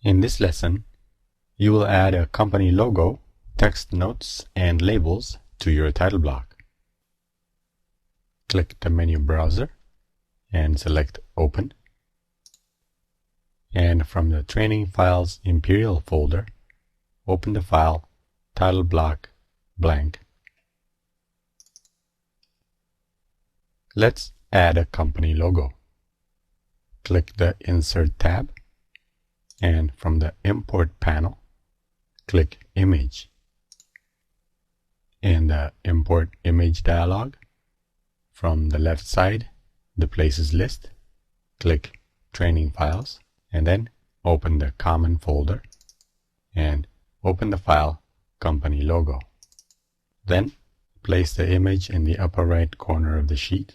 In this lesson, you will add a company logo, text notes, and labels to your title block. Click the menu browser and select Open. And from the Training Files Imperial folder, open the file title block blank. Let's add a company logo. Click the Insert tab, and from the Import panel, click Image. In the Import Image dialog, from the left side, the Places list, click Training Files, and then open the Common folder and open the file Company Logo. Then place the image in the upper right corner of the sheet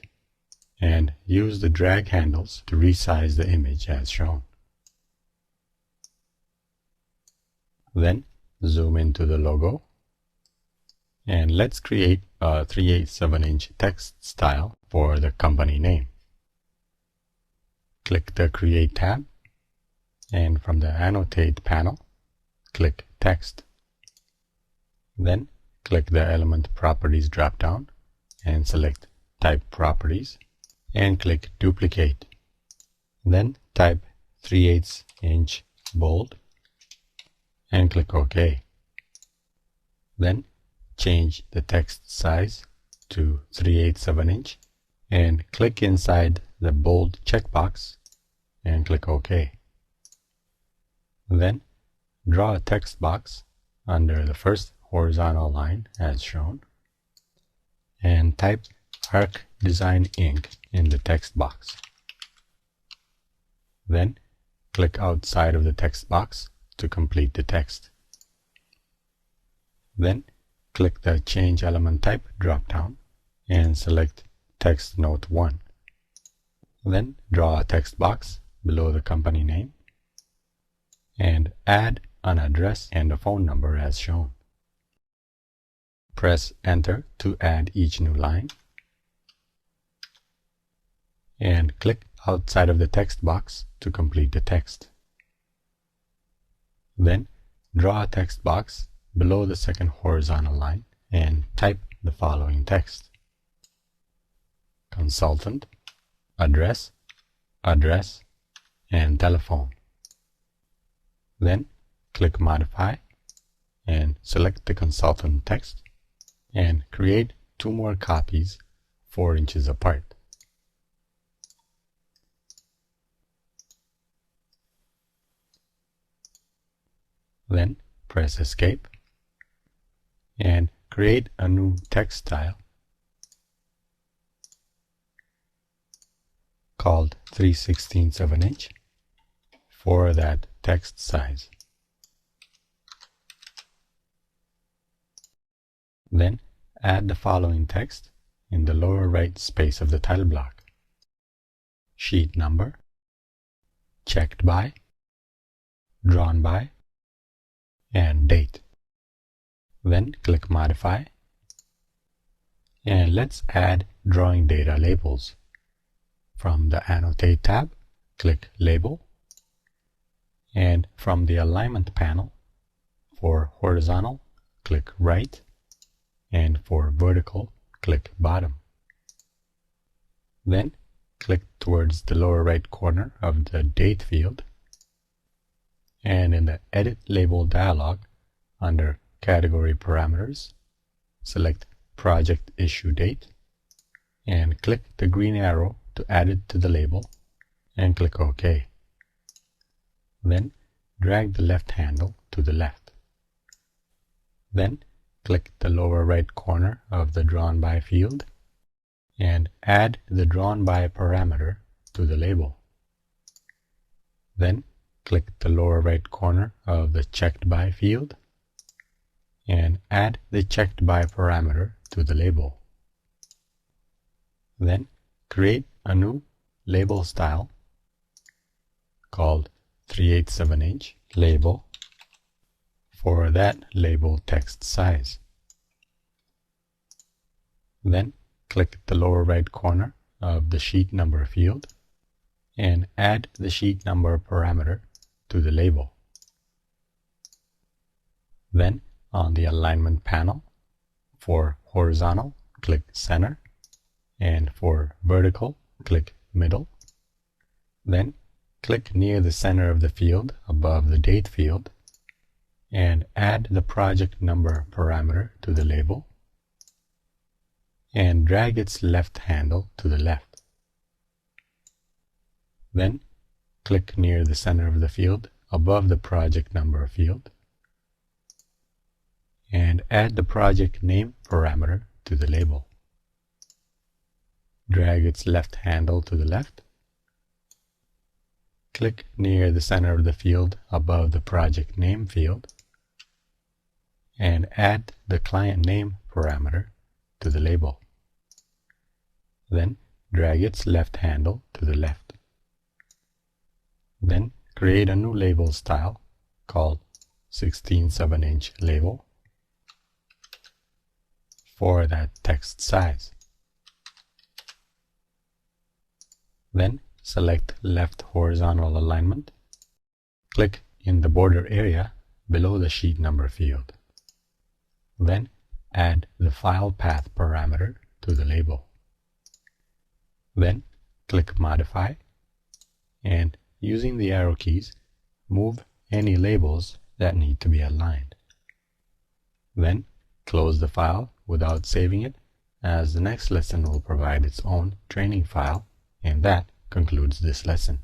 and use the drag handles to resize the image as shown. Then zoom into the logo and let's create a 3/8 text style for the company name. Click the Create tab, and from the Annotate panel, click Text. Then click the Element Properties drop-down and select Type Properties and click Duplicate. Then type 3/8 bold and click OK. Then change the text size to 3/8 and click inside the bold checkbox and click OK. Then draw a text box under the first horizontal line as shown and type Arc Design Inc. in the text box. Then click outside of the text box to complete the text. Then click the Change Element Type drop-down and select Text Note 1. Then draw a text box below the company name and add an address and a phone number as shown. Press Enter to add each new line and click outside of the text box to complete the text. Then draw a text box below the second horizontal line and type the following text: Consultant, address, and telephone. Then click Modify and select the consultant text and create 2 more copies 4 inches apart. Then press Escape and create a new text style called 3/16 for that text size. Then add the following text in the lower right space of the title block: sheet number, checked by, drawn by, and date. Then click Modify and let's add drawing data labels. From the Annotate tab, click Label, and from the Alignment panel, for horizontal, click Right, and for vertical, click Bottom. Then click towards the lower right corner of the Date field, and in the Edit Label dialog, under Category Parameters, select Project Issue Date, and click the green arrow to add it to the label, and click OK. Then drag the left handle to the left. Then click the lower right corner of the Drawn By field, and add the Drawn By parameter to the label. Then click the lower right corner of the Checked By field and add the Checked By parameter to the label. Then create a new label style called 3/8 label for that label text size. Then click the lower right corner of the sheet number field and add the sheet number parameter to the label. Then on the alignment panel, for horizontal, click center, and for vertical, click middle. Then click near the center of the field above the date field and add the project number parameter to the label and drag its left handle to the left. Then click near the center of the field above the project number field and add the project name parameter to the label. Drag its left handle to the left. Click near the center of the field above the project name field and add the client name parameter to the label. Then drag its left handle to the left. Then create a new label style called 16/7" label for that text size. Then select left horizontal alignment. Click in the border area below the sheet number field. Then add the file path parameter to the label. Then click Modify and using the arrow keys, move any labels that need to be aligned. Then close the file without saving it, as the next lesson will provide its own training file, and that concludes this lesson.